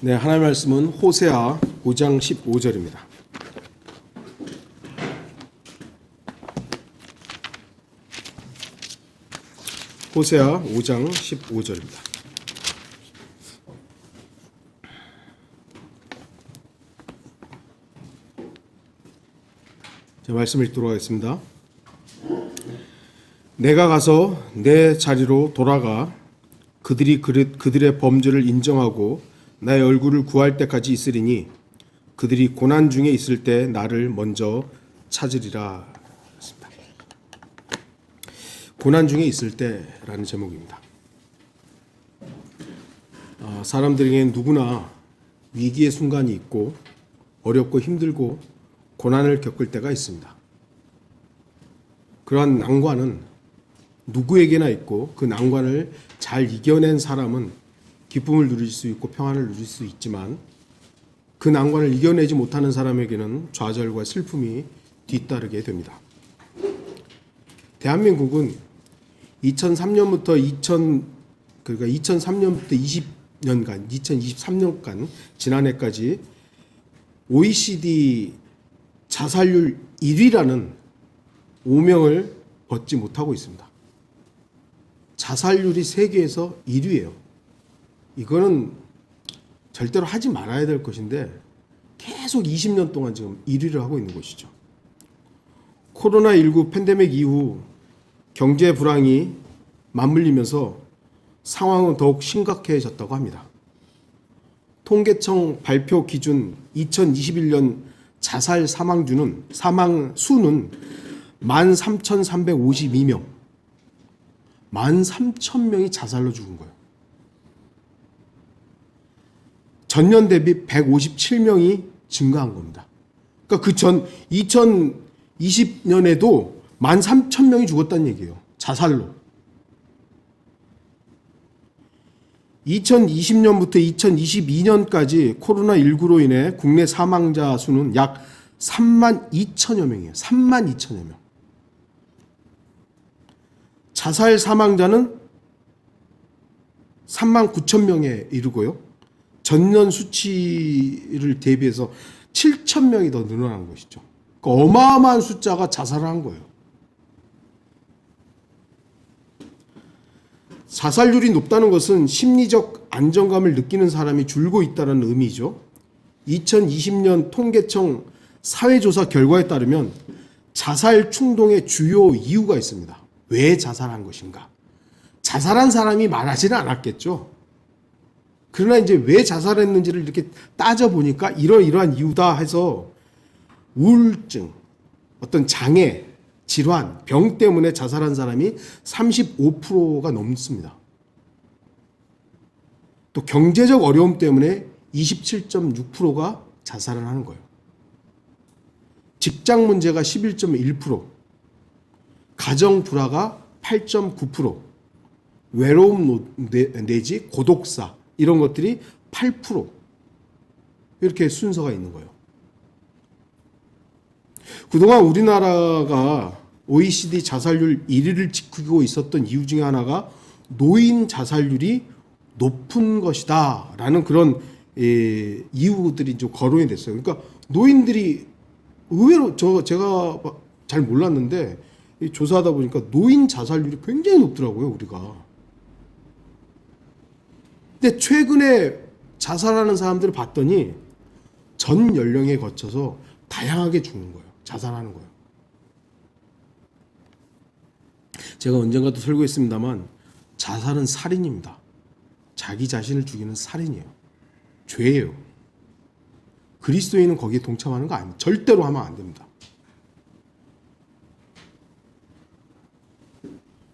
네, 하나님의 말씀은 호세아 5장 15절입니다. 호세아 5장 15절입니다. 제 말씀 읽도록 하겠습니다. 내가 가서 내 자리로 돌아가 그들의 범죄를 인정하고 나의 얼굴을 구할 때까지 있으리니 그들이 고난 중에 있을 때 나를 먼저 찾으리라. 고난 중에 있을 때라는 제목입니다. 사람들에게는 누구나 위기의 순간이 있고 어렵고 힘들고 고난을 겪을 때가 있습니다. 그러한 난관은 누구에게나 있고 그 난관을 잘 이겨낸 사람은 기쁨을 누릴 수 있고 평안을 누릴 수 있지만 그 난관을 이겨내지 못하는 사람에게는 좌절과 슬픔이 뒤따르게 됩니다. 대한민국은 2003년부터 20년간 2023년간 지난해까지 OECD 자살률 1위라는 오명을 벗지 못하고 있습니다. 자살률이 세계에서 1위예요. 이거는 절대로 하지 말아야 될 것인데 계속 20년 동안 지금 1위를 하고 있는 것이죠. 코로나19 팬데믹 이후 경제 불황이 맞물리면서 상황은 더욱 심각해졌다고 합니다. 통계청 발표 기준 2021년 자살 사망 수는 13,352명. 13,000명이 자살로 죽은 거예요. 전년 대비 157명이 증가한 겁니다. 그러니까 그 전 2020년에도 13,000명이 죽었다는 얘기예요. 자살로. 2020년부터 2022년까지 코로나19로 인해 국내 사망자 수는 약 32,000여 명이에요. 32,000여 명. 자살 사망자는 39,000명에 이르고요. 전년 수치를 대비해서 7,000명이 더 늘어난 것이죠. 그러니까 어마어마한 숫자가 자살을 한 거예요. 자살률이 높다는 것은 심리적 안정감을 느끼는 사람이 줄고 있다는 의미죠. 2020년 통계청 사회조사 결과에 따르면 자살 충동의 주요 이유가 있습니다. 왜 자살한 것인가? 자살한 사람이 말하지는 않았겠죠. 그러나 이제 왜 자살했는지를 이렇게 따져보니까 이러이러한 이유다 해서 우울증, 어떤 장애, 질환, 병 때문에 자살한 사람이 35%가 넘습니다. 또 경제적 어려움 때문에 27.6%가 자살을 하는 거예요. 직장 문제가 11.1%, 가정 불화가 8.9%, 외로움 내지 고독사 이런 것들이 8% 이렇게 순서가 있는 거예요. 그동안 우리나라가 OECD 자살률 1위를 지키고 있었던 이유 중에 하나가 노인 자살률이 높은 것이다 라는 그런 이유들이 좀 거론이 됐어요. 그러니까 노인들이 의외로 제가 잘 몰랐는데 조사하다 보니까 노인 자살률이 굉장히 높더라고요, 우리가. 근데 최근에 자살하는 사람들을 봤더니 전 연령에 거쳐서 다양하게 죽는 거예요. 자살하는 거예요. 제가 언젠가도 설교했습니다만 자살은 살인입니다. 자기 자신을 죽이는 살인이에요. 죄예요. 그리스도인은 거기에 동참하는 거 아닙니다. 절대로 하면 안 됩니다.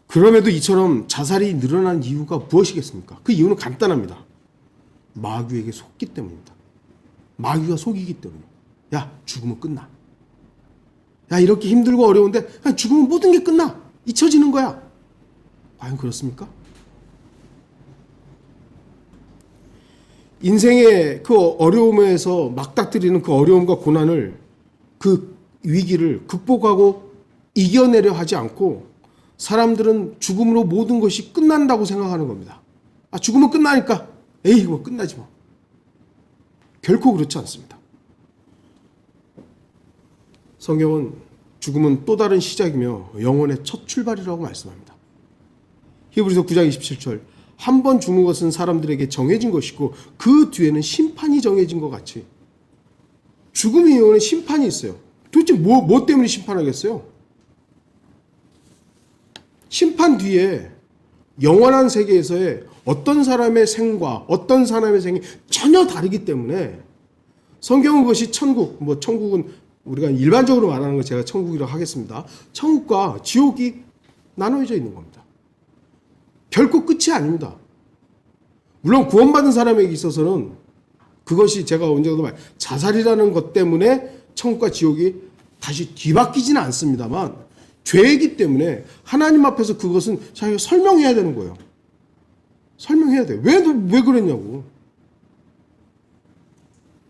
그럼에도 이처럼 자살이 늘어난 이유가 무엇이겠습니까? 그 이유는 간단합니다. 마귀에게 속기 때문입니다. 마귀가 속이기 때문에. 야, 죽으면 끝나. 야, 이렇게 힘들고 어려운데 죽으면 모든 게 끝나. 잊혀지는 거야. 과연 그렇습니까? 인생의 그 어려움에서 맞닥뜨리는 그 어려움과 고난을, 그 위기를 극복하고 이겨내려 하지 않고 사람들은 죽음으로 모든 것이 끝난다고 생각하는 겁니다. 죽으면 끝나니까 에이 뭐 끝나지 뭐. 결코 그렇지 않습니다. 성경은 죽음은 또 다른 시작이며 영혼의 첫 출발이라고 말씀합니다. 히브리서 9장 27절 한 번 죽는 것은 사람들에게 정해진 것이고 그 뒤에는 심판이 정해진 것 같이 죽음의 영혼에 심판이 있어요. 도대체 뭐 때문에 심판하겠어요? 심판 뒤에 영원한 세계에서의 어떤 사람의 생과 어떤 사람의 생이 전혀 다르기 때문에 성경은 그것이 천국, 천국은 우리가 일반적으로 말하는 거 제가 천국이라고 하겠습니다. 천국과 지옥이 나눠져 있는 겁니다. 결코 끝이 아닙니다. 물론 구원받은 사람에게 있어서는 그것이 제가 언제도 자살이라는 것 때문에 천국과 지옥이 다시 뒤바뀌지는 않습니다만 죄이기 때문에 하나님 앞에서 그것은 자기가 설명해야 되는 거예요. 설명해야 돼. 왜 그랬냐고.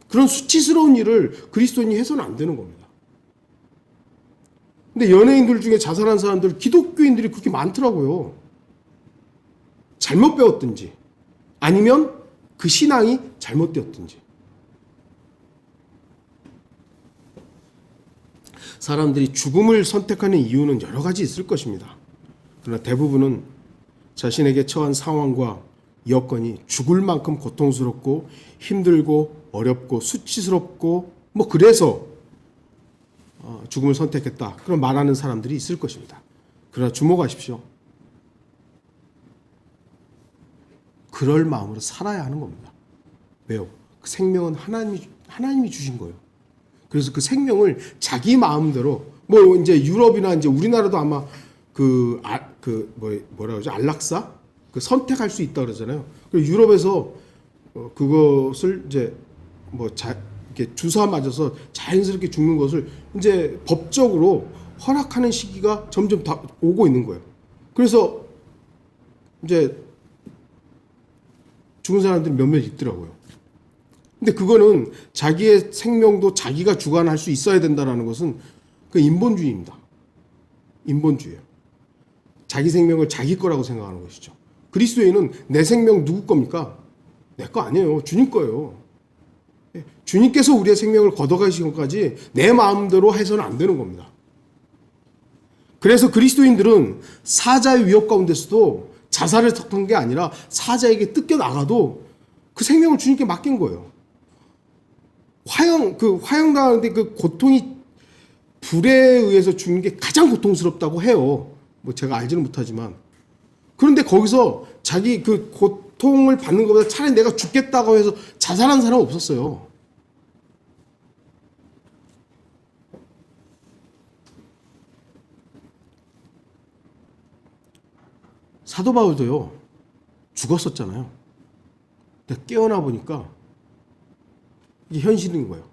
그런 수치스러운 일을 그리스도인이 해서는 안 되는 겁니다. 근데 연예인들 중에 자살한 사람들, 기독교인들이 그렇게 많더라고요. 잘못 배웠든지 아니면 그 신앙이 잘못되었든지. 사람들이 죽음을 선택하는 이유는 여러 가지 있을 것입니다. 그러나 대부분은 자신에게 처한 상황과 여건이 죽을 만큼 고통스럽고 힘들고 어렵고 수치스럽고 그래서 죽음을 선택했다. 그런 말하는 사람들이 있을 것입니다. 그러나 주목하십시오. 그럴 마음으로 살아야 하는 겁니다. 왜요? 그 생명은 하나님이 주신 거예요. 그래서 그 생명을 자기 마음대로 이제 유럽이나 이제 우리나라도 아마 뭐라 그러죠? 안락사 그 선택할 수 있다 그러잖아요. 그리고 유럽에서 그것을 이제 이렇게 주사 맞아서 자연스럽게 죽는 것을 이제 법적으로 허락하는 시기가 점점 다 오고 있는 거예요. 그래서 이제 죽은 사람들이 몇몇 있더라고요. 근데 그거는 자기의 생명도 자기가 주관할 수 있어야 된다는 것은 그 인본주의입니다. 인본주의예요. 자기 생명을 자기 거라고 생각하는 것이죠. 그리스도인은 내 생명 누구 겁니까? 내 거 아니에요. 주님 거예요. 주님께서 우리의 생명을 걷어가시는 것까지 내 마음대로 해서는 안 되는 겁니다. 그래서 그리스도인들은 사자의 위협 가운데서도 자살을 택한 게 아니라 사자에게 뜯겨 나가도 그 생명을 주님께 맡긴 거예요. 화형당하는데 그 고통이 불에 의해서 죽는 게 가장 고통스럽다고 해요. 제가 알지는 못하지만. 그런데 거기서 자기 그 고통을 받는 것보다 차라리 내가 죽겠다고 해서 자살한 사람은 없었어요. 사도 바울도요, 죽었었잖아요. 근데 깨어나 보니까 이게 현실인 거예요.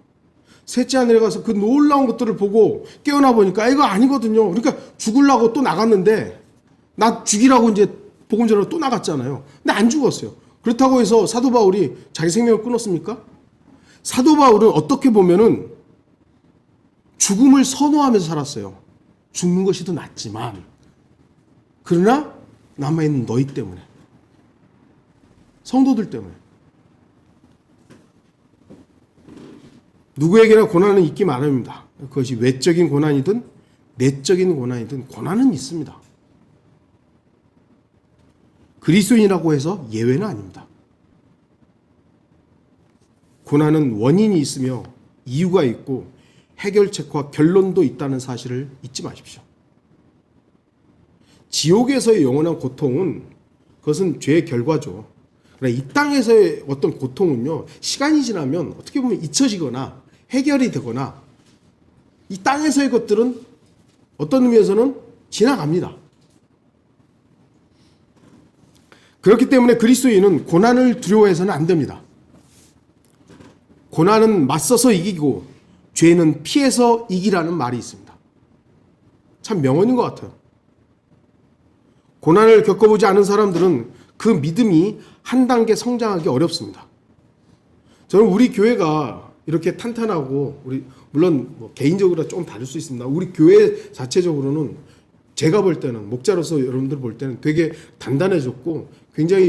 셋째 하늘에 가서 그 놀라운 것들을 보고 깨어나 보니까 이거 아니거든요. 그러니까 죽으려고 또 나갔는데 나 죽이라고 이제 복음 전하러 또 나갔잖아요. 근데 안 죽었어요. 그렇다고 해서 사도 바울이 자기 생명을 끊었습니까? 사도 바울은 어떻게 보면은 죽음을 선호하면서 살았어요. 죽는 것이 더 낫지만 그러나 남아있는 너희 때문에, 성도들 때문에. 누구에게나 고난은 있기 마련입니다. 그것이 외적인 고난이든 내적인 고난이든 고난은 있습니다. 그리스도인이라고 해서 예외는 아닙니다. 고난은 원인이 있으며 이유가 있고 해결책과 결론도 있다는 사실을 잊지 마십시오. 지옥에서의 영원한 고통은 그것은 죄의 결과죠. 그러나 이 땅에서의 어떤 고통은요, 시간이 지나면 어떻게 보면 잊혀지거나 해결이 되거나 이 땅에서의 것들은 어떤 의미에서는 지나갑니다. 그렇기 때문에 그리스도인은 고난을 두려워해서는 안 됩니다. 고난은 맞서서 이기고 죄는 피해서 이기라는 말이 있습니다. 참 명언인 것 같아요. 고난을 겪어보지 않은 사람들은 그 믿음이 한 단계 성장하기 어렵습니다. 저는 우리 교회가 이렇게 탄탄하고, 물론 개인적으로 좀 다를 수 있습니다. 우리 교회 자체적으로는 제가 볼 때는, 목자로서 여러분들 볼 때는 되게 단단해졌고, 굉장히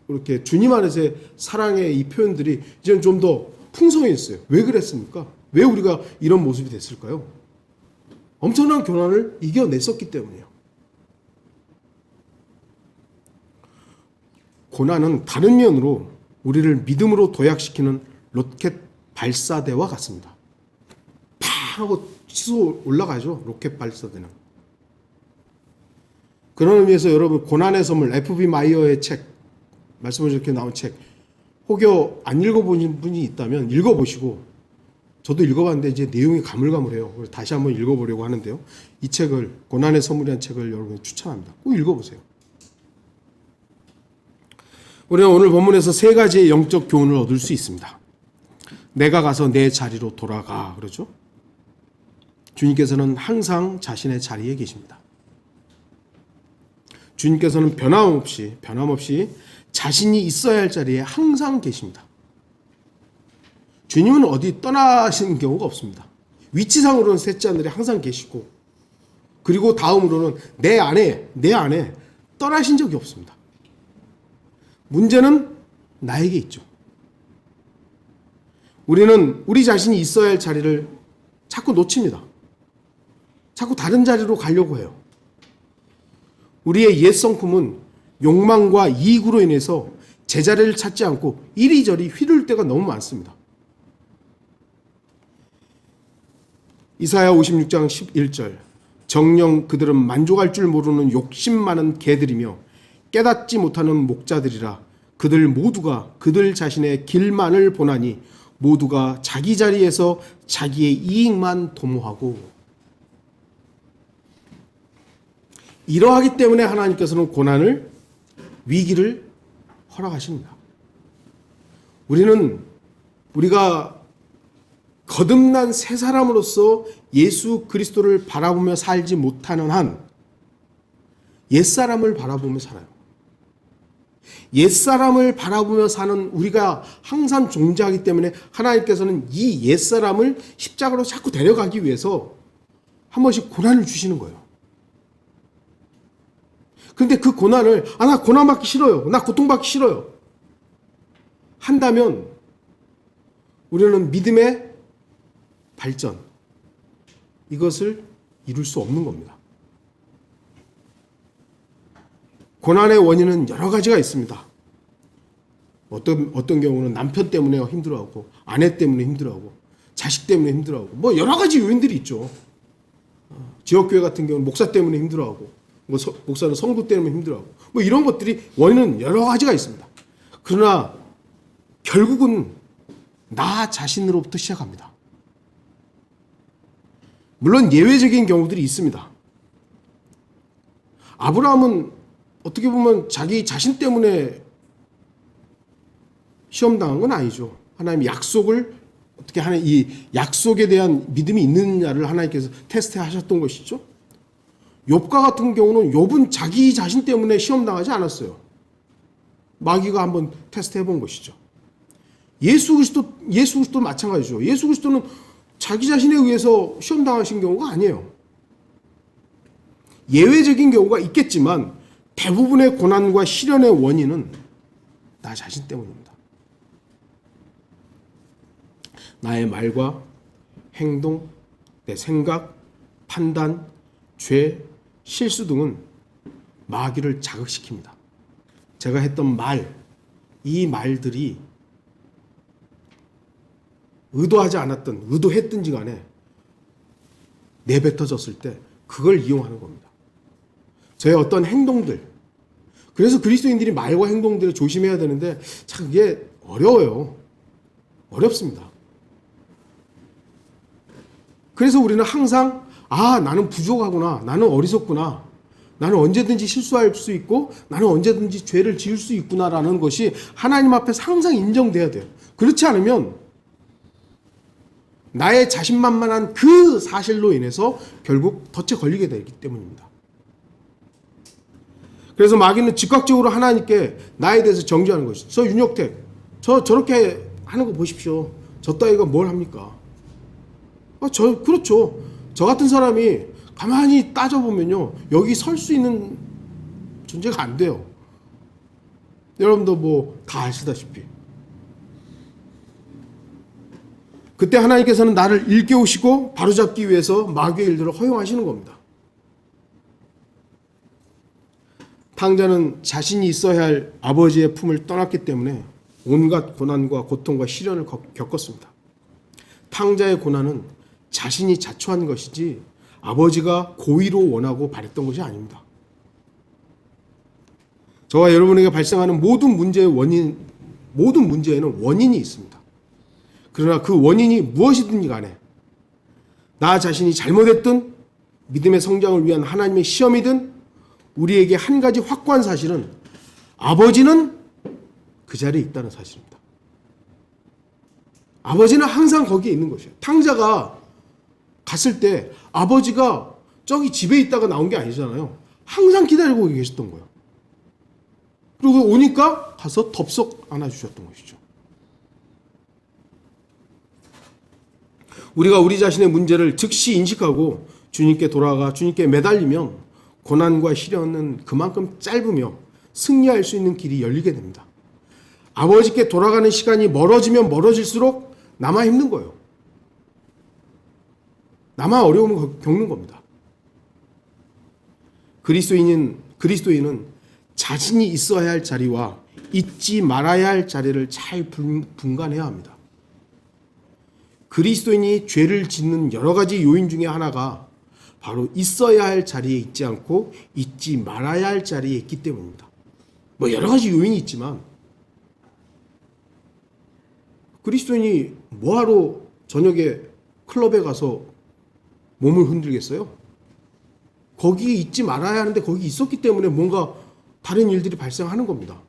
이렇게 주님 안에서의 사랑의 이 표현들이 이제는 좀 더 풍성했어요. 왜 그랬습니까? 왜 우리가 이런 모습이 됐을까요? 엄청난 고난을 이겨냈었기 때문이에요. 고난은 다른 면으로 우리를 믿음으로 도약시키는 로켓 발사대와 같습니다. 팍 하고 치솟아 올라가죠. 로켓 발사대는. 그런 의미에서 여러분 고난의 선물 FB 마이어의 책, 말씀을 이렇게 나온 책 혹여 안 읽어보신 분이 있다면 읽어보시고, 저도 읽어봤는데 이제 내용이 가물가물해요. 그래서 다시 한번 읽어보려고 하는데요. 이 책을, 고난의 선물이라는 책을 여러분 추천합니다. 꼭 읽어보세요. 우리는 오늘 본문에서 세 가지의 영적 교훈을 얻을 수 있습니다. 내가 가서 내 자리로 돌아가, 그러죠? 주님께서는 항상 자신의 자리에 계십니다. 주님께서는 변함없이 자신이 있어야 할 자리에 항상 계십니다. 주님은 어디 떠나시는 경우가 없습니다. 위치상으로는 셋째 하늘에 항상 계시고, 그리고 다음으로는 내 안에 떠나신 적이 없습니다. 문제는 나에게 있죠. 우리는 우리 자신이 있어야 할 자리를 자꾸 놓칩니다. 자꾸 다른 자리로 가려고 해요. 우리의 옛 성품은 욕망과 이익으로 인해서 제자리를 찾지 않고 이리저리 휘둘 때가 너무 많습니다. 이사야 56장 11절, 정녕 그들은 만족할 줄 모르는 욕심 많은 개들이며 깨닫지 못하는 목자들이라. 그들 모두가 그들 자신의 길만을 보나니 모두가 자기 자리에서 자기의 이익만 도모하고. 이러하기 때문에 하나님께서는 고난을, 위기를 허락하십니다. 우리가 거듭난 새 사람으로서 예수 그리스도를 바라보며 살지 못하는 한 옛사람을 바라보며 살아요. 옛사람을 바라보며 사는 우리가 항상 존재하기 때문에 하나님께서는 이 옛사람을 십자가로 자꾸 데려가기 위해서 한 번씩 고난을 주시는 거예요. 그런데 그 고난을 나 고난받기 싫어요, 나 고통받기 싫어요 한다면 우리는 믿음의 발전, 이것을 이룰 수 없는 겁니다. 고난의 원인은 여러 가지가 있습니다. 어떤 경우는 남편 때문에 힘들어하고, 아내 때문에 힘들어하고, 자식 때문에 힘들어하고, 뭐 여러 가지 요인들이 있죠. 지역교회 같은 경우는 목사 때문에 힘들어하고, 목사는 성도 때문에 힘들어하고, 뭐 이런 것들이 원인은 여러 가지가 있습니다. 그러나 결국은 나 자신으로부터 시작합니다. 물론 예외적인 경우들이 있습니다. 아브라함은 어떻게 보면 자기 자신 때문에 시험당한 건 아니죠. 하나님이 약속을 어떻게 하는, 이 약속에 대한 믿음이 있느냐를 하나님께서 테스트하셨던 것이죠. 욥과 같은 경우는 욥은 자기 자신 때문에 시험당하지 않았어요. 마귀가 한번 테스트해 본 것이죠. 예수 그리스도 마찬가지죠. 예수 그리스도는 자기 자신에 의해서 시험당하신 경우가 아니에요. 예외적인 경우가 있겠지만 대부분의 고난과 시련의 원인은 나 자신 때문입니다. 나의 말과 행동, 내 생각, 판단, 죄, 실수 등은 마귀를 자극시킵니다. 제가 했던 이 말들이 의도하지 않았든 의도했든지 간에 내뱉어졌을 때 그걸 이용하는 겁니다. 저의 어떤 행동들, 그래서 그리스도인들이 말과 행동들을 조심해야 되는데 참 그게 어려워요. 어렵습니다. 그래서 우리는 항상 나는 부족하구나, 나는 어리석구나, 나는 언제든지 실수할 수 있고 나는 언제든지 죄를 지을 수 있구나라는 것이 하나님 앞에서 항상 인정돼야 돼요. 그렇지 않으면 나의 자신만만한 그 사실로 인해서 결국 덫에 걸리게 되기 때문입니다. 그래서 마귀는 즉각적으로 하나님께 나에 대해서 정죄하는 것이죠. 저 윤혁택, 저렇게 하는 거 보십시오. 저 따위가 뭘 합니까? 그렇죠. 저 같은 사람이 가만히 따져보면요, 여기 설 수 있는 존재가 안 돼요. 여러분도 뭐 다 아시다시피. 그때 하나님께서는 나를 일깨우시고 바로잡기 위해서 마귀의 일들을 허용하시는 겁니다. 탕자는 자신이 있어야 할 아버지의 품을 떠났기 때문에 온갖 고난과 고통과 시련을 겪었습니다. 탕자의 고난은 자신이 자초한 것이지 아버지가 고의로 원하고 바랬던 것이 아닙니다. 저와 여러분에게 발생하는 모든 문제에는 원인이 있습니다. 그러나 그 원인이 무엇이든지 간에 나 자신이 잘못했든 믿음의 성장을 위한 하나님의 시험이든 우리에게 한 가지 확고한 사실은 아버지는 그 자리에 있다는 사실입니다. 아버지는 항상 거기에 있는 것이에요. 탕자가 갔을 때 아버지가 저기 집에 있다가 나온 게 아니잖아요. 항상 기다리고 계셨던 거예요. 그리고 오니까 가서 덥석 안아주셨던 것이죠. 우리가 우리 자신의 문제를 즉시 인식하고 주님께 돌아가 주님께 매달리면 고난과 시련은 그만큼 짧으며 승리할 수 있는 길이 열리게 됩니다. 아버지께 돌아가는 시간이 멀어지면 멀어질수록 나만 힘든 거예요. 나만 어려움을 겪는 겁니다. 그리스도인은 자신이 있어야 할 자리와 잊지 말아야 할 자리를 잘 분간해야 합니다. 그리스도인이 죄를 짓는 여러 가지 요인 중에 하나가 바로 있어야 할 자리에 있지 않고 잊지 말아야 할 자리에 있기 때문입니다. 뭐 여러 가지 요인이 있지만 그리스도인이 뭐하러 저녁에 클럽에 가서 몸을 흔들겠어요? 거기에 있지 말아야 하는데 거기 있었기 때문에 뭔가 다른 일들이 발생하는 겁니다.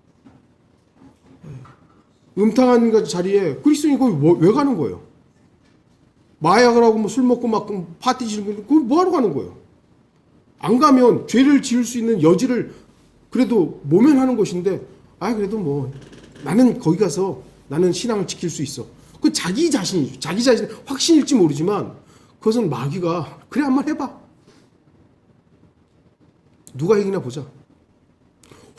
음탕한 자리에 그리스도인이 거기 왜 가는 거예요? 마약을 하고 술 먹고 막 파티 지르는 거, 그거 뭐하러 가는 거예요? 안 가면 죄를 지을 수 있는 여지를 그래도 모면하는 것인데, 그래도 뭐 나는 거기 가서 나는 신앙을 지킬 수 있어. 그 자기 자신이죠. 자기 자신 확신일지 모르지만 그것은 마귀가 그래 한번 해봐. 누가 이기나 보자.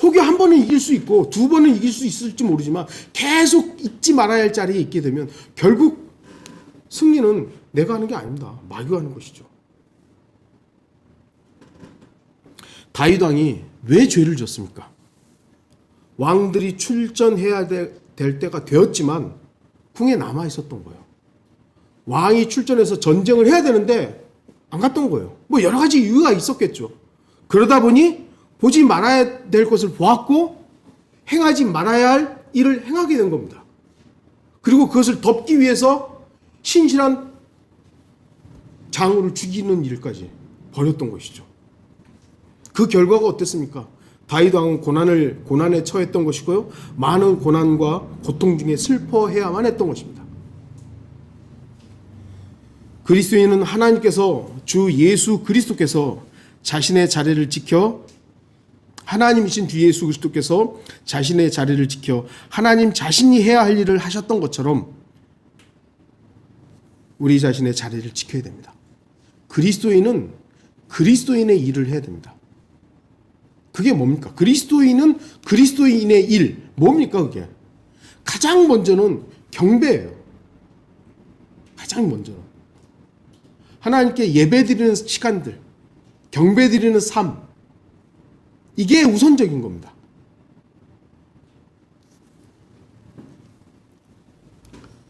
혹여 한 번은 이길 수 있고 두 번은 이길 수 있을지 모르지만 계속 잊지 말아야 할 자리에 있게 되면 결국 승리는 내가 하는 게 아닙니다. 마귀가 하는 것이죠. 다윗 왕이 왜 죄를 졌습니까? 왕들이 출전해야 될 때가 되었지만 궁에 남아 있었던 거예요. 왕이 출전해서 전쟁을 해야 되는데 안 갔던 거예요. 뭐 여러 가지 이유가 있었겠죠. 그러다 보니 보지 말아야 될 것을 보았고 행하지 말아야 할 일을 행하게 된 겁니다. 그리고 그것을 덮기 위해서 신실한 장우를 죽이는 일까지 벌였던 것이죠. 그 결과가 어땠습니까? 다윗 왕은 고난에 처했던 것이고요. 많은 고난과 고통 중에 슬퍼해야만 했던 것입니다. 그리스도인은 하나님께서 주 예수 그리스도께서 자신의 자리를 지켜 하나님이신 주 예수 그리스도께서 자신의 자리를 지켜 하나님 자신이 해야 할 일을 하셨던 것처럼 우리 자신의 자리를 지켜야 됩니다. 그리스도인은 그리스도인의 일을 해야 됩니다. 그게 뭡니까? 그리스도인은 그리스도인의 일. 뭡니까 그게? 가장 먼저는 경배예요. 가장 먼저는. 하나님께 예배드리는 시간들, 경배드리는 삶, 이게 우선적인 겁니다.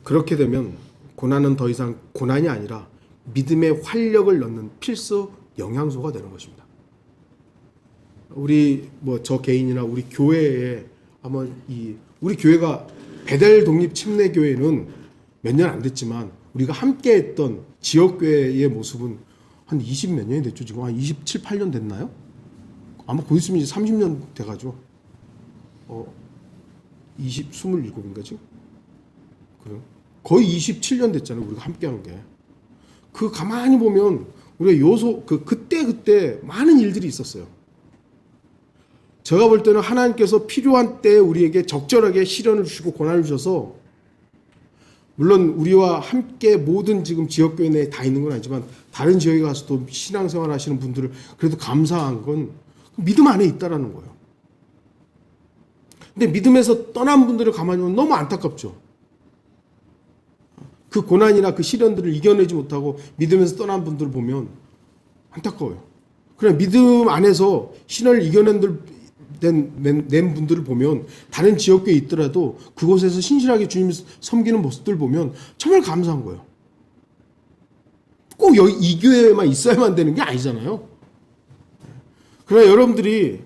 그렇게 되면 고난은 더 이상 고난이 아니라 믿음의 활력을 넣는 필수 영양소가 되는 것입니다. 우리 저 개인이나 우리 교회에 아마 우리 교회가 베델 독립 침례 교회는 몇 년 안 됐지만 우리가 함께 했던 지역 교회의 모습은 한 20 몇 년이 됐죠. 지금 한 27, 8년 됐나요? 아마 곧 있으면 이제 30년 돼가지고 27인가 지금? 그래요? 거의 27년 됐잖아요. 우리가 함께 한 게. 그 가만히 보면 우리가 그때 많은 일들이 있었어요. 제가 볼 때는 하나님께서 필요한 때에 우리에게 적절하게 시련을 주시고 고난을 주셔서 물론 우리와 함께 모든 지금 지역교회 내에 다 있는 건 아니지만 다른 지역에 가서도 신앙생활 하시는 분들을 그래도 감사한 건 믿음 안에 있다라는 거예요. 근데 믿음에서 떠난 분들을 가만히 보면 너무 안타깝죠. 그 고난이나 그 시련들을 이겨내지 못하고 믿으면서 떠난 분들을 보면 안타까워요. 그냥 믿음 안에서 시련을 낸 분들을 보면 다른 지역교회에 있더라도 그곳에서 신실하게 주님을 섬기는 모습들 보면 정말 감사한 거예요. 꼭 여기 이 교회에만 있어야만 되는 게 아니잖아요. 그러나 여러분들이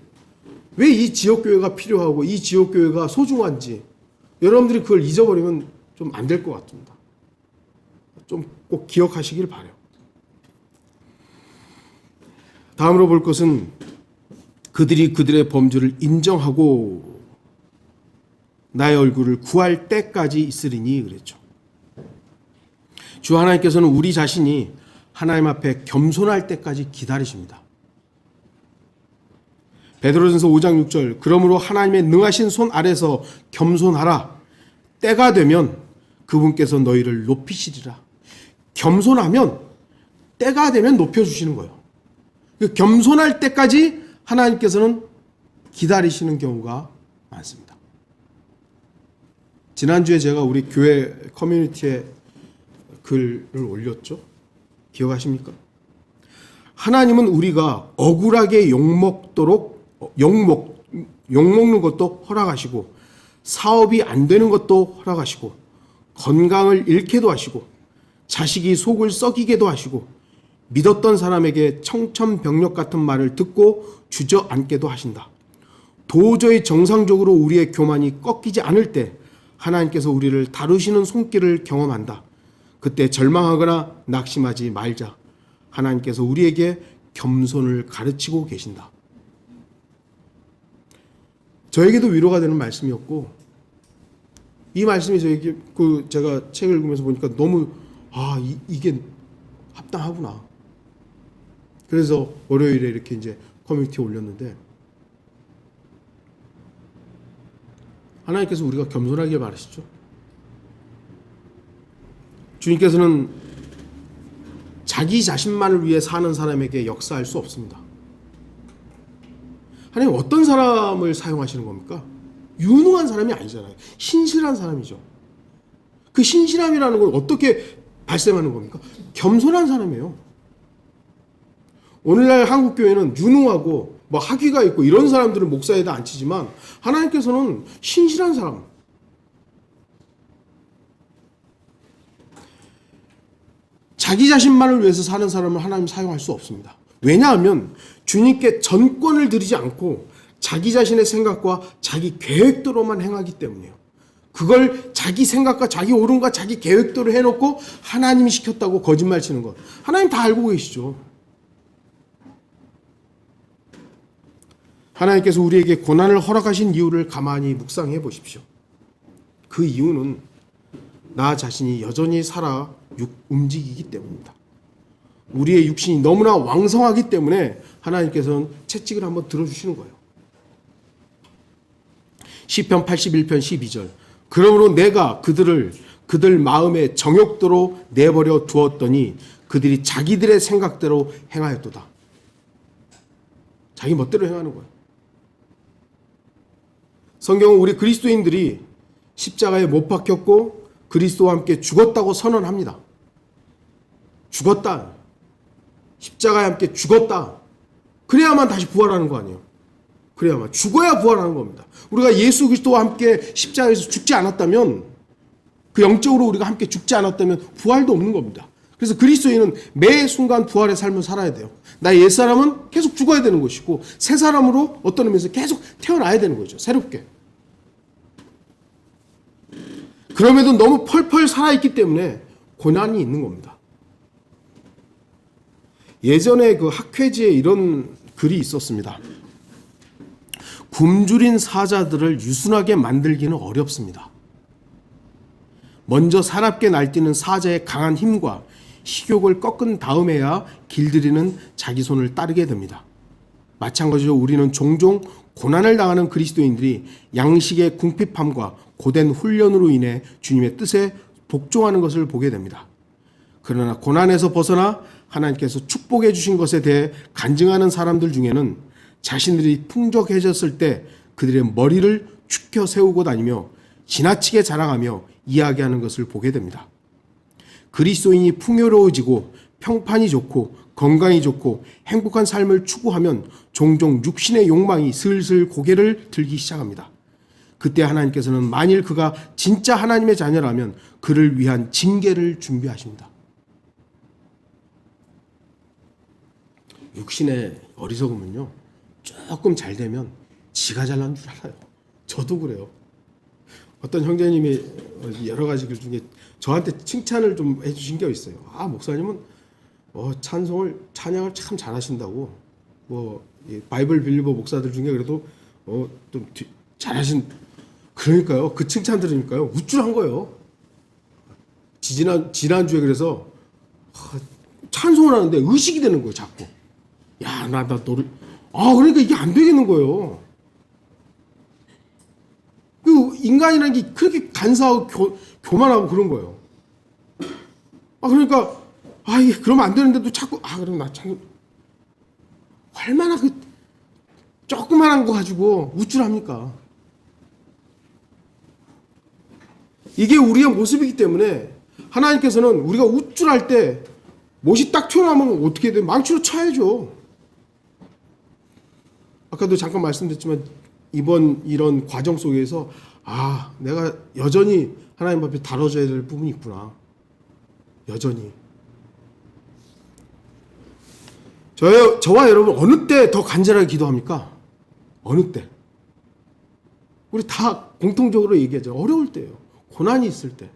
왜 이 지역교회가 필요하고 이 지역교회가 소중한지 여러분들이 그걸 잊어버리면 좀 안 될 것 같습니다. 좀 꼭 기억하시길 바라요. 다음으로 볼 것은 그들이 그들의 범죄를 인정하고 나의 얼굴을 구할 때까지 있으리니 그랬죠. 주 하나님께서는 우리 자신이 하나님 앞에 겸손할 때까지 기다리십니다. 베드로전서 5장 6절 그러므로 하나님의 능하신 손 아래서 겸손하라. 때가 되면 그분께서 너희를 높이시리라. 겸손하면 때가 되면 높여주시는 거예요. 겸손할 때까지 하나님께서는 기다리시는 경우가 많습니다. 지난주에 제가 우리 교회 커뮤니티에 글을 올렸죠. 기억하십니까? 하나님은 우리가 억울하게 욕먹는 것도 허락하시고 사업이 안 되는 것도 허락하시고 건강을 잃게도 하시고 자식이 속을 썩이게도 하시고 믿었던 사람에게 청천벽력 같은 말을 듣고 주저앉게도 하신다. 도저히 정상적으로 우리의 교만이 꺾이지 않을 때 하나님께서 우리를 다루시는 손길을 경험한다. 그때 절망하거나 낙심하지 말자. 하나님께서 우리에게 겸손을 가르치고 계신다. 저에게도 위로가 되는 말씀이었고 이 말씀이 저에게 제가 책을 읽으면서 보니까 너무 이게 합당하구나. 그래서 월요일에 이렇게 이제 커뮤니티에 올렸는데 하나님께서 우리가 겸손하게 바라시죠. 주님께서는 자기 자신만을 위해 사는 사람에게 역사할 수 없습니다. 하나님 어떤 사람을 사용하시는 겁니까? 유능한 사람이 아니잖아요. 신실한 사람이죠. 그 신실함이라는 걸 어떻게 발생하는 겁니까? 겸손한 사람이에요. 오늘날 한국교회는 유능하고 학위가 있고 이런 사람들을 목사에다 앉히지만 하나님께서는 신실한 사람, 자기 자신만을 위해서 사는 사람을 하나님 사용할 수 없습니다. 왜냐하면 주님께 전권을 드리지 않고 자기 자신의 생각과 자기 계획대로만 행하기 때문이에요. 그걸 자기 생각과 자기 옳음과 자기 계획대로 해놓고 하나님이 시켰다고 거짓말 치는 것. 하나님 다 알고 계시죠. 하나님께서 우리에게 고난을 허락하신 이유를 가만히 묵상해 보십시오. 그 이유는 나 자신이 여전히 살아 움직이기 때문입니다. 우리의 육신이 너무나 왕성하기 때문에 하나님께서는 채찍을 한번 들어주시는 거예요. 시편 81편 12절 그러므로 내가 그들 마음의 정욕대로 내버려 두었더니 그들이 자기들의 생각대로 행하였도다. 자기 멋대로 행하는 거예요. 성경은 우리 그리스도인들이 십자가에 못 박혔고 그리스도와 함께 죽었다고 선언합니다. 죽었다. 십자가에 함께 죽었다. 그래야만 다시 부활하는 거 아니에요. 그래야만 죽어야 부활하는 겁니다. 우리가 예수 그리스도와 함께 십자가에서 죽지 않았다면 그 영적으로 우리가 함께 죽지 않았다면 부활도 없는 겁니다. 그래서 그리스도인은 매 순간 부활의 삶을 살아야 돼요. 나의 옛사람은 계속 죽어야 되는 것이고 새 사람으로 어떤 의미에서 계속 태어나야 되는 거죠. 새롭게. 그럼에도 너무 펄펄 살아있기 때문에 고난이 있는 겁니다. 예전에 그 학회지에 이런 글이 있었습니다. 굶주린 사자들을 유순하게 만들기는 어렵습니다. 먼저 사납게 날뛰는 사자의 강한 힘과 식욕을 꺾은 다음에야 길들이는 자기 손을 따르게 됩니다. 마찬가지로 우리는 종종 고난을 당하는 그리스도인들이 양식의 궁핍함과 고된 훈련으로 인해 주님의 뜻에 복종하는 것을 보게 됩니다. 그러나 고난에서 벗어나 하나님께서 축복해 주신 것에 대해 간증하는 사람들 중에는 자신들이 풍족해졌을 때 그들의 머리를 축혀 세우고 다니며 지나치게 자랑하며 이야기하는 것을 보게 됩니다. 그리스도인이 풍요로워지고 평판이 좋고 건강이 좋고 행복한 삶을 추구하면 종종 육신의 욕망이 슬슬 고개를 들기 시작합니다. 그때 하나님께서는 만일 그가 진짜 하나님의 자녀라면 그를 위한 징계를 준비하십니다. 육신의 어리석음은요, 조금 잘 되면 지가 잘난 줄 알아요. 저도 그래요. 어떤 형제님이 여러 가지 글 중에 저한테 칭찬을 좀 해주신 게 있어요. 목사님은 찬양을 참 잘하신다고. 바이블 빌리버 목사들 중에 그래도 좀 잘하신. 그러니까요. 그 칭찬 들으니까요, 우쭐한 거예요. 지난주에 그래서 찬송을 하는데 의식이 되는 거예요, 자꾸. 야, 나 너를. 그러니까 이게 안 되겠는 거예요. 그 인간이라는 게 그렇게 간사하고 교만하고 그런 거예요. 그러니까, 이게 그러면 안 되는데도 자꾸, 그럼 나 참, 얼마나 조그만한 거 가지고 우쭐합니까? 이게 우리의 모습이기 때문에 하나님께서는 우리가 우쭐할 때 못이 딱 튀어나오면 어떻게 돼? 망치로 쳐야죠. 아까도 잠깐 말씀드렸지만 이번 이런 과정 속에서 내가 여전히 하나님 앞에 다뤄져야 될 부분이 있구나. 여전히. 저와 여러분 어느 때 더 간절하게 기도합니까? 어느 때? 우리 다 공통적으로 얘기하죠. 어려울 때예요. 고난이 있을 때,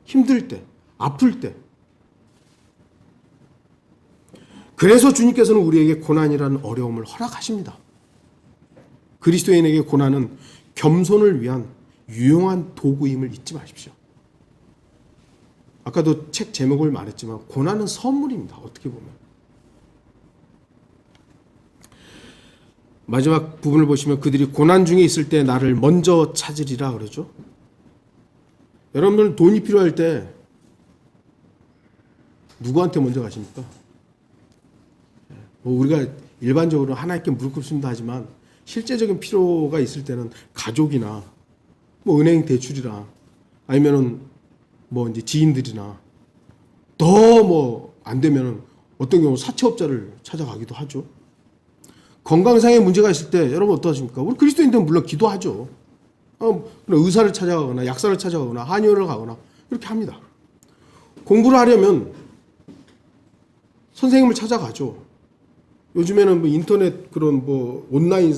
힘들 때, 아플 때. 그래서 주님께서는 우리에게 고난이라는 어려움을 허락하십니다. 그리스도인에게 고난은 겸손을 위한 유용한 도구임을 잊지 마십시오. 아까도 책 제목을 말했지만 고난은 선물입니다. 어떻게 보면. 마지막 부분을 보시면 그들이 고난 중에 있을 때 나를 먼저 찾으리라 그러죠. 여러분들은 돈이 필요할 때 누구한테 먼저 가십니까? 우리가 일반적으로 하나님께 무릎 꿇습니다 하지만 실제적인 필요가 있을 때는 가족이나 은행 대출이나 아니면은 이제 지인들이나 더 안 되면은 어떤 경우 사채업자를 찾아가기도 하죠. 건강상의 문제가 있을 때 여러분 어떠십니까? 우리 그리스도인들은 물론 기도하죠. 의사를 찾아가거나 약사를 찾아가거나 한의원을 가거나 이렇게 합니다. 공부를 하려면 선생님을 찾아가죠. 요즘에는 인터넷 그런 온라인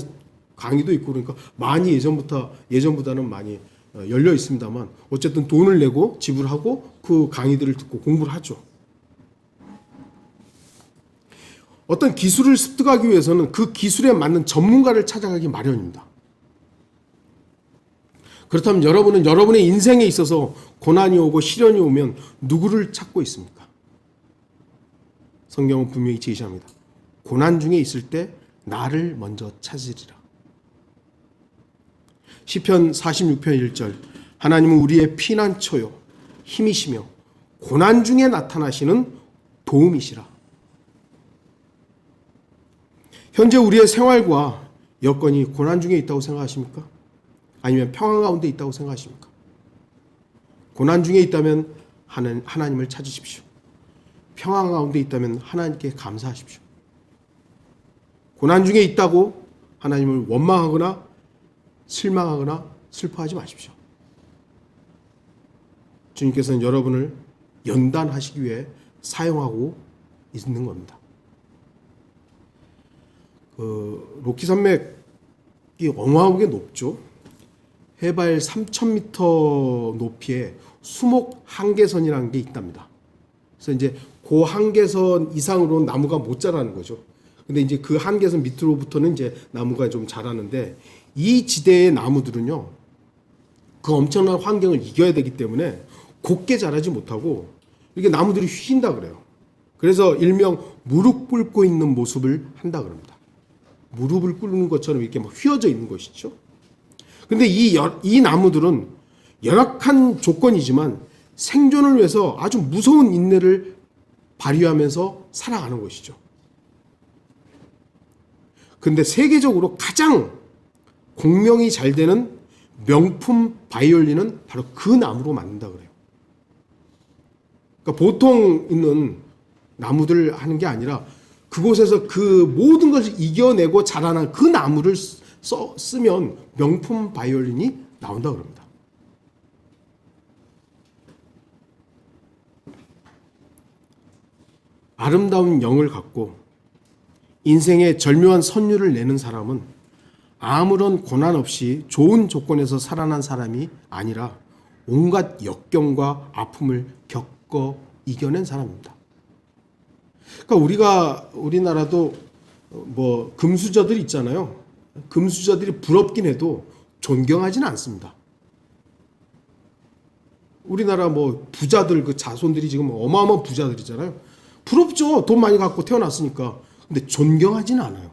강의도 있고 그러니까 많이 예전보다는 많이 열려 있습니다만 어쨌든 돈을 내고 지불하고 그 강의들을 듣고 공부를 하죠. 어떤 기술을 습득하기 위해서는 그 기술에 맞는 전문가를 찾아가기 마련입니다. 그렇다면 여러분은 여러분의 인생에 있어서 고난이 오고 시련이 오면 누구를 찾고 있습니까? 성경은 분명히 제시합니다. 고난 중에 있을 때 나를 먼저 찾으리라. 시편 46편 1절 하나님은 우리의 피난처요 힘이시며 고난 중에 나타나시는 도움이시라. 현재 우리의 생활과 여건이 고난 중에 있다고 생각하십니까? 아니면 평안 가운데 있다고 생각하십니까? 고난 중에 있다면 하나님을 찾으십시오. 평안 가운데 있다면 하나님께 감사하십시오. 고난 중에 있다고 하나님을 원망하거나 실망하거나 슬퍼하지 마십시오. 주님께서는 여러분을 연단하시기 위해 사용하고 있는 겁니다. 로키 산맥이 어마어마하게 높죠. 해발 3,000m 높이에 수목 한계선이라는 게 있답니다. 그래서 이제 그 한계선 이상으로는 나무가 못 자라는 거죠. 근데 이제 그 한계선 밑으로부터는 이제 나무가 좀 자라는데 이 지대의 나무들은요, 그 엄청난 환경을 이겨야 되기 때문에 곱게 자라지 못하고 이렇게 나무들이 휘인다 그래요. 그래서 일명 무릎 꿇고 있는 모습을 한다 그럽니다. 무릎을 꿇는 것처럼 이렇게 막 휘어져 있는 것이죠. 근데 이 나무들은 열악한 조건이지만 생존을 위해서 아주 무서운 인내를 발휘하면서 살아가는 것이죠. 근데 세계적으로 가장 공명이 잘 되는 명품 바이올린은 바로 그 나무로 만든다 그래요. 그러니까 보통 있는 나무들 하는 게 아니라 그곳에서 그 모든 것을 이겨내고 자라난 그 나무를 쓰면 명품 바이올린이 나온다 그럽니다. 아름다운 영을 갖고 인생의 절묘한 선율을 내는 사람은 아무런 고난 없이 좋은 조건에서 살아난 사람이 아니라 온갖 역경과 아픔을 겪어 이겨낸 사람입니다. 그러니까 우리나라도 뭐 금수저들 있잖아요. 금수저들이 부럽긴 해도 존경하지는 않습니다. 우리나라 뭐 부자들 그 자손들이 지금 어마어마한 부자들이잖아요. 부럽죠. 돈 많이 갖고 태어났으니까. 근데 존경하지는 않아요.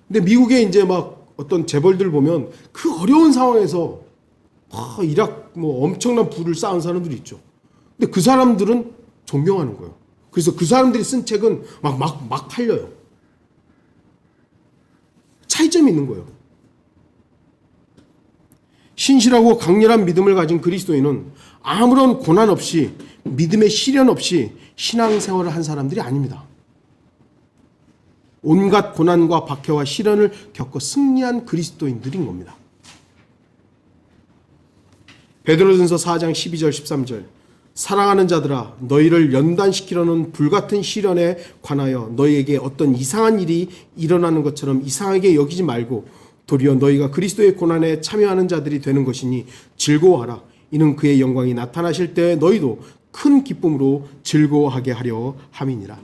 근데 미국에 이제 막 어떤 재벌들 보면 그 어려운 상황에서 뭐 엄청난 부를 쌓은 사람들이 있죠. 근데 그 사람들은 존경하는 거예요. 그래서 그 사람들이 쓴 책은 막 팔려요. 차이점이 있는 거예요. 신실하고 강렬한 믿음을 가진 그리스도인은 아무런 고난 없이 믿음의 시련 없이 신앙생활을 한 사람들이 아닙니다. 온갖 고난과 박해와 시련을 겪어 승리한 그리스도인들인 겁니다. 베드로전서 4장 12절 13절 사랑하는 자들아 너희를 연단시키려는 불같은 시련에 관하여 너희에게 어떤 이상한 일이 일어나는 것처럼 이상하게 여기지 말고 도리어 너희가 그리스도의 고난에 참여하는 자들이 되는 것이니 즐거워하라. 이는 그의 영광이 나타나실 때 너희도 큰 기쁨으로 즐거워하게 하려 함이니라.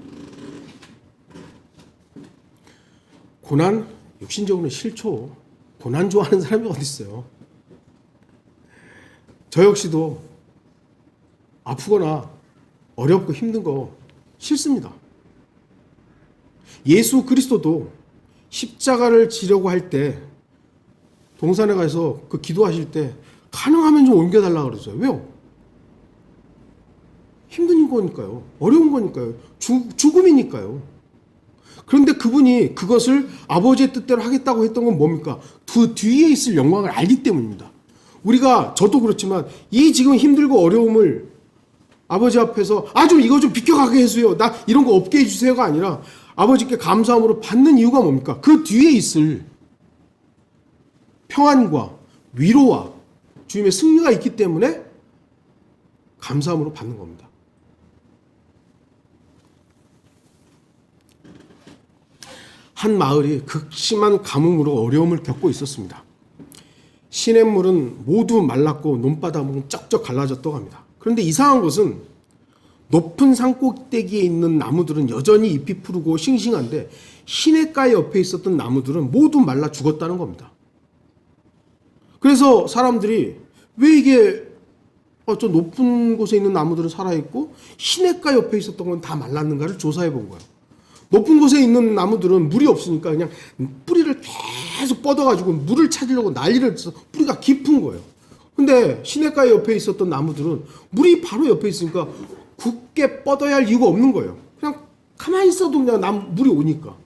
고난 육신적으로는 싫죠. 고난 좋아하는 사람이 어디 있어요. 저 역시도 아프거나 어렵고 힘든 거 싫습니다. 예수 그리스도도 십자가를 지려고 할 때 동산에 가서 그 기도하실 때 가능하면 좀 옮겨달라고 그러죠. 왜요? 힘든 거니까요. 어려운 거니까요. 죽음이니까요. 그런데 그분이 그것을 아버지의 뜻대로 하겠다고 했던 건 뭡니까? 그 뒤에 있을 영광을 알기 때문입니다. 저도 그렇지만 이 지금 힘들고 어려움을 아버지 앞에서 좀 이거 좀 비켜가게 해주세요. 나 이런 거 없게 해주세요가 아니라 아버지께 감사함으로 받는 이유가 뭡니까? 그 뒤에 있을 평안과 위로와 주님의 승리가 있기 때문에 감사함으로 받는 겁니다. 한 마을이 극심한 가뭄으로 어려움을 겪고 있었습니다. 시냇물은 모두 말랐고 논바닥은 쩍쩍 갈라졌다고 합니다. 그런데 이상한 것은 높은 산꼭대기에 있는 나무들은 여전히 잎이 푸르고 싱싱한데 시냇가에 옆에 있었던 나무들은 모두 말라 죽었다는 겁니다. 그래서 사람들이 왜 이게 저 높은 곳에 있는 나무들은 살아있고 시냇가 옆에 있었던 건 다 말랐는가를 조사해 본 거예요. 높은 곳에 있는 나무들은 물이 없으니까 그냥 뿌리를 계속 뻗어가지고 물을 찾으려고 난리를 쳐서 뿌리가 깊은 거예요. 근데 시냇가 옆에 있었던 나무들은 물이 바로 옆에 있으니까 굳게 뻗어야 할 이유가 없는 거예요. 그냥 가만히 있어도 그냥 물이 오니까.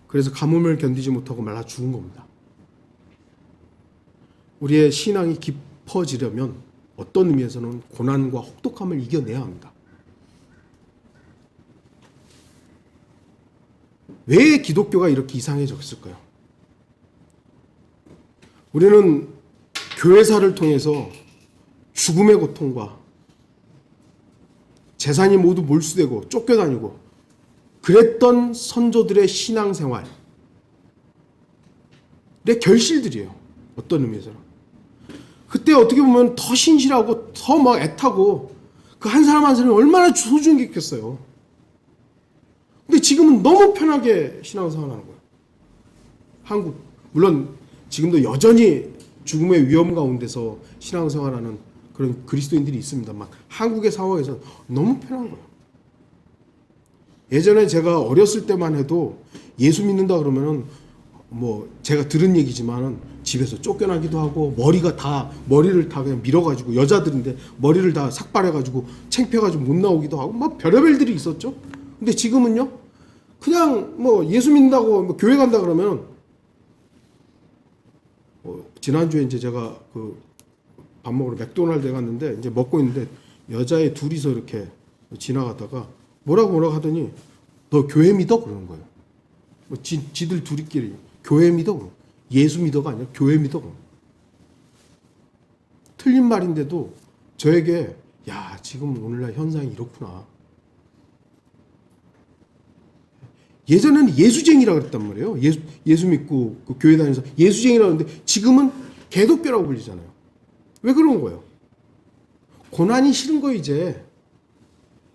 그래서 가뭄을 견디지 못하고 말라 죽은 겁니다. 우리의 신앙이 깊어지려면 어떤 의미에서는 고난과 혹독함을 이겨내야 합니다. 왜 기독교가 이렇게 이상해졌을까요? 우리는 교회사를 통해서 죽음의 고통과 재산이 모두 몰수되고 쫓겨다니고 그랬던 선조들의 신앙생활의 결실들이에요. 어떤 의미에서는. 그때 어떻게 보면 더 신실하고 더 막 애타고 그 한 사람 한 사람이 얼마나 소중한 게 있겠어요. 근데 지금은 너무 편하게 신앙생활하는 거예요. 한국 물론 지금도 여전히 죽음의 위험 가운데서 신앙생활하는 그런 그리스도인들이 있습니다만 한국의 상황에서는 너무 편한 거예요. 예전에 제가 어렸을 때만 해도 예수 믿는다 그러면은 뭐 제가 들은 얘기지만은 집에서 쫓겨나기도 하고 머리를 다 그냥 밀어가지고 여자들인데 머리를 다 삭발해가지고 창피해가지고 못 나오기도 하고 막 별의별들이 있었죠. 근데 지금은요 그냥 뭐 예수 믿는다고 뭐 교회 간다 그러면 지난주에 이제 제가 그 밥 먹으러 맥도날드에 갔는데 이제 먹고 있는데 여자애 둘이서 이렇게 지나가다가 뭐라고 하더니 너 교회 믿어? 그러는 거예요. 지들 둘이끼리 교회 믿어? 그러고. 예수 믿어가 아니라 교회 믿어? 그러고. 틀린 말인데도 저에게 야 지금 오늘날 현상이 이렇구나. 예전에는 예수쟁이라고 그랬단 말이에요. 예수 믿고 그 교회 다니면서 예수쟁이라고 하는데 지금은 개독교라고 불리잖아요. 왜 그런 거예요? 고난이 싫은 거 이제.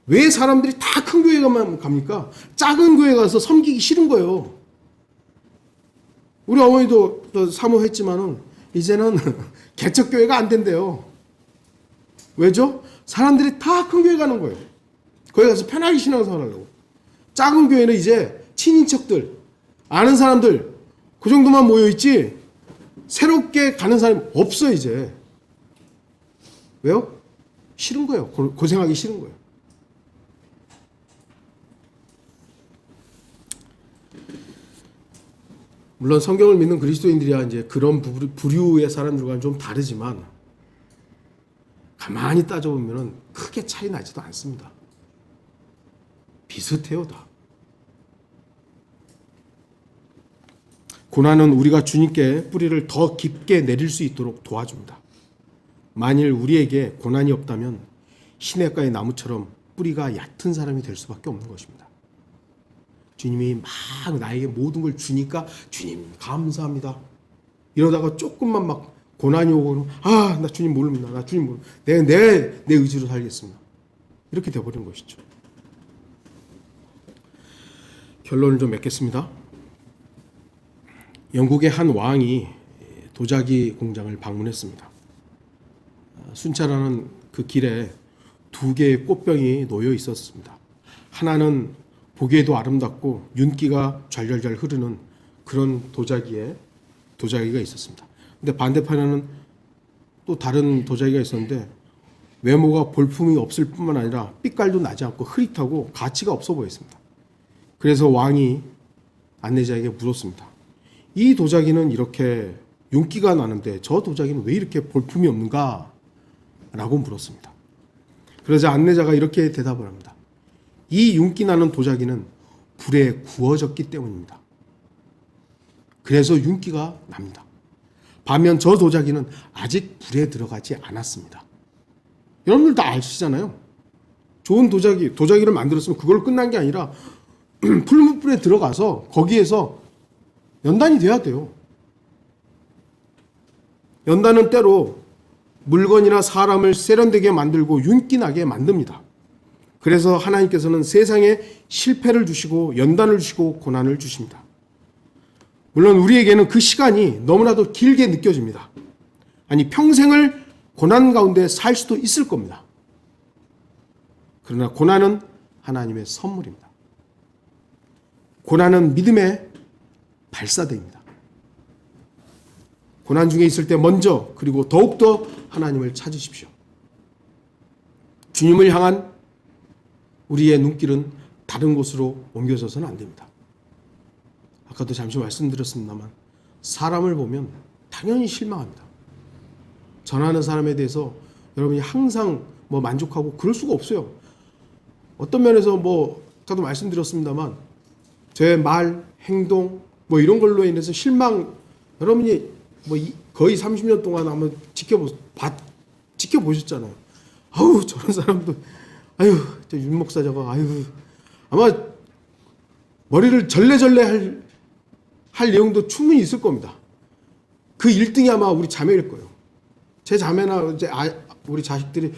왜 사람들이 다 큰 교회 가만 갑니까? 작은 교회 가서 섬기기 싫은 거예요. 우리 어머니도 사모했지만은 이제는 개척교회가 안 된대요. 왜죠? 사람들이 다 큰 교회 가는 거예요. 거기 가서 편하게 신앙생활 하려고. 작은 교회는 이제 친인척들, 아는 사람들 그 정도만 모여있지 새롭게 가는 사람이 없어 이제. 왜요? 싫은 거예요. 고생하기 싫은 거예요. 물론 성경을 믿는 그리스도인들이야 이제 그런 부류의 사람들과는 좀 다르지만 가만히 따져보면 크게 차이 나지도 않습니다. 비슷해요 다. 고난은 우리가 주님께 뿌리를 더 깊게 내릴 수 있도록 도와줍니다. 만일 우리에게 고난이 없다면 시냇가의 나무처럼 뿌리가 얕은 사람이 될 수밖에 없는 것입니다. 주님이 막 나에게 모든 걸 주니까 주님 감사합니다. 이러다가 조금만 막 고난이 오고 나 주님 모릅니다. 나 주님 모릅니다. 내 의지로 살겠습니다. 이렇게 돼버린 것이죠. 결론을 좀 맺겠습니다. 영국의 한 왕이 도자기 공장을 방문했습니다. 순찰하는 그 길에 두 개의 꽃병이 놓여 있었습니다. 하나는 보기에도 아름답고 윤기가 잘잘잘 흐르는 그런 도자기가 있었습니다. 근데 반대편에는 또 다른 도자기가 있었는데 외모가 볼품이 없을 뿐만 아니라 빛깔도 나지 않고 흐릿하고 가치가 없어 보였습니다. 그래서 왕이 안내자에게 물었습니다. 이 도자기는 이렇게 윤기가 나는데 저 도자기는 왜 이렇게 볼품이 없는가? 라고 물었습니다. 그러자 안내자가 이렇게 대답을 합니다. 이 윤기 나는 도자기는 불에 구워졌기 때문입니다. 그래서 윤기가 납니다. 반면 저 도자기는 아직 불에 들어가지 않았습니다. 여러분들 다 아시잖아요. 좋은 도자기를 만들었으면 그걸로 끝난 게 아니라 풀무불에 들어가서 거기에서 연단이 돼야 돼요. 연단은 때로 물건이나 사람을 세련되게 만들고 윤기나게 만듭니다. 그래서 하나님께서는 세상에 실패를 주시고 연단을 주시고 고난을 주십니다. 물론 우리에게는 그 시간이 너무나도 길게 느껴집니다. 아니 평생을 고난 가운데 살 수도 있을 겁니다. 그러나 고난은 하나님의 선물입니다. 고난은 믿음의 발사대입니다. 고난 중에 있을 때 먼저 그리고 더욱더 하나님을 찾으십시오. 주님을 향한 우리의 눈길은 다른 곳으로 옮겨져서는 안 됩니다. 아까도 잠시 말씀드렸습니다만 사람을 보면 당연히 실망합니다. 전하는 사람에 대해서 여러분이 항상 만족하고 그럴 수가 없어요. 어떤 면에서 아까도 말씀드렸습니다만 제 말, 행동 이런 걸로 인해서 실망 여러분이 거의 30년 동안 한번 지켜보셨잖아요. 아우 저런 사람도 저 윤 목사 저거 아마 머리를 절레절레 할 내용도 충분히 있을 겁니다. 그 1등이 아마 우리 자매일 거예요. 제 자매나 이제 우리 자식들이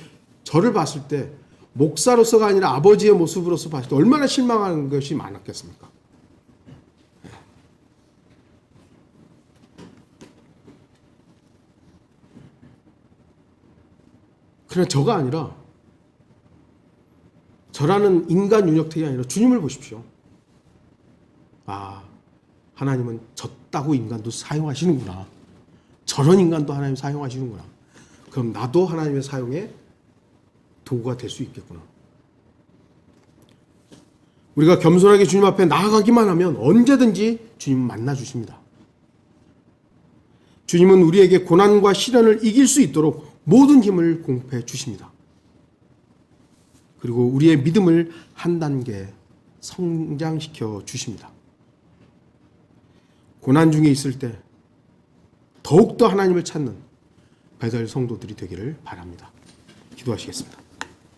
저를 봤을 때 목사로서가 아니라 아버지의 모습으로서 봤을 때 얼마나 실망하는 것이 많았겠습니까? 그러나 저가 아니라 저라는 인간 윤혁택이 아니라 주님을 보십시오. 하나님은 졌다고 인간도 사용하시는구나. 저런 인간도 하나님 사용하시는구나. 그럼 나도 하나님의 사용의 도구가 될 수 있겠구나. 우리가 겸손하게 주님 앞에 나아가기만 하면 언제든지 주님은 만나 주십니다. 주님은 우리에게 고난과 시련을 이길 수 있도록 모든 힘을 공급해 주십니다. 그리고 우리의 믿음을 한 단계 성장시켜 주십니다. 고난 중에 있을 때 더욱더 하나님을 찾는 베델 성도들이 되기를 바랍니다. 기도하시겠습니다.